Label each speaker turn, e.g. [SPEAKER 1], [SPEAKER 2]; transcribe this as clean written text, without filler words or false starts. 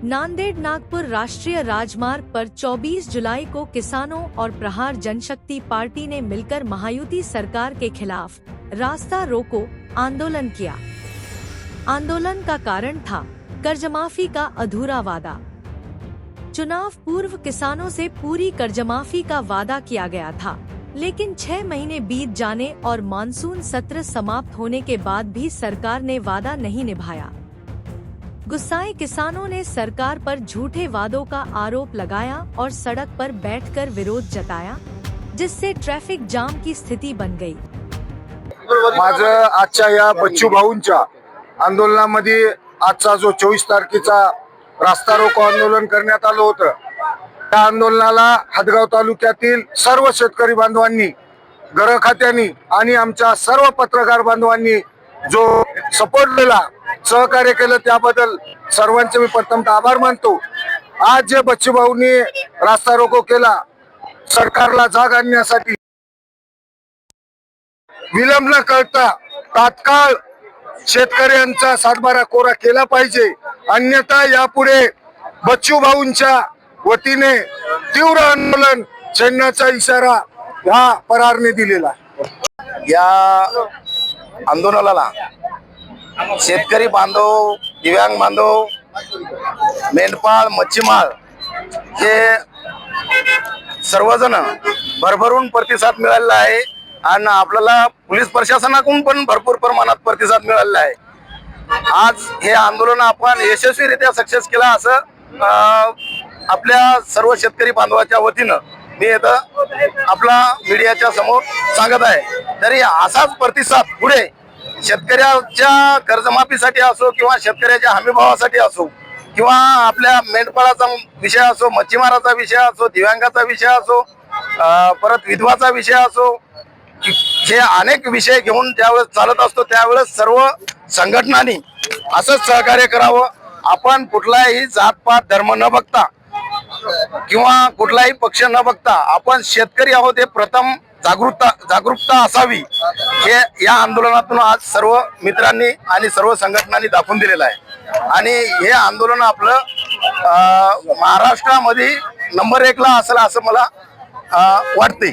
[SPEAKER 1] नांदेड़ नागपुर राष्ट्रीय राजमार्ग पर 24 जुलाई को किसानों और प्रहार जनशक्ति पार्टी ने मिलकर महायुति सरकार के खिलाफ रास्ता रोको आंदोलन किया। आंदोलन का कारण था कर्जमाफी का अधूरा वादा। चुनाव पूर्व किसानों से पूरी कर्जमाफी का वादा किया गया था, लेकिन 6 महीने बीत जाने और मानसून सत्र समाप्त होने के बाद भी सरकार ने वादा नहीं निभाया। गुस्साए किसानों ने सरकार पर झूठे वादों का आरोप लगाया और सड़क पर बैठकर विरोध जताया, जिससे ट्रैफिक जाम की स्थिति बन गई।
[SPEAKER 2] माझं आजच्या या बच्चू भाऊंच्या आंदोलनामध्ये आजचा जो 24 तारखेचा रास्ता रोको आंदोलन करण्यात आलं होतं, त्या आंदोलनाला हदगाव तालुक्यातील सर्व शेतकरी बांधवांनी, घर खात्यांनी आणि आमच्या सर्व पत्रकार बांधवांनी जो सपोर्ट दिला, सहकार्य केलं, त्याबद्दल सर्वांचे मी प्रथमतः आभार मानतो। आज जे बच्चू भाऊंनी रास्ता रोको केला सरकारला जाग आणण्यासाठी, विलंब न करता तात्काळ शेतकऱ्यांचा सातबारा कोरा केला पाहिजे, अन्यथा यापुढे बच्चू भाऊंच्या वतीने तीव्र आंदोलन छेडण्याचा इशारा या परारने दिलेला आहे।
[SPEAKER 3] या आंदोलनाला शेतकरी बांधव, दिव्यांग बांधव, मेंढपाळ, मच्छीमार हे सर्वजण भरभरून प्रतिसाद मिळालेला आहे आणि आपल्याला पोलीस प्रशासनाकडून पण भरपूर प्रमाणात प्रतिसाद मिळालेला आहे। आज हे आंदोलन आपण यशस्वीरित्या सक्सेस केला असं आपल्या सर्व शेतकरी बांधवाच्या वतीनं मी इथं आपला मीडियाच्या समोर सांगत आहे। तरी असाच प्रतिसाद पुढे शेतकऱ्याच्या कर्जमाफीसाठी असो किंवा शेतकऱ्याच्या हमीभावासाठी असो किंवा आपल्या मेंढपाळाचा विषय असो, मच्छीमाराचा विषय असो, दिव्यांगाचा विषय असो, परत विधवाचा विषय असो, हे अनेक विषय घेऊन ज्यावेळेस चालत असतो त्यावेळेस सर्व संघटनांनी असंच सहकार्य करावं। आपण कुठलाही जातपात धर्म न बघता किंवा कुठलाही पक्ष न बघता आपण शेतकरी आहोत हे प्रथम जागरूकता असावी, हे या आंदोलनातून आज सर्व मित्रांनी आणि सर्व संघटनांनी दाखवून दिलेलं आहे। आणि हे आंदोलन आपलं महाराष्ट्रामध्ये नंबर 1 ला असेल असं मला वाटते।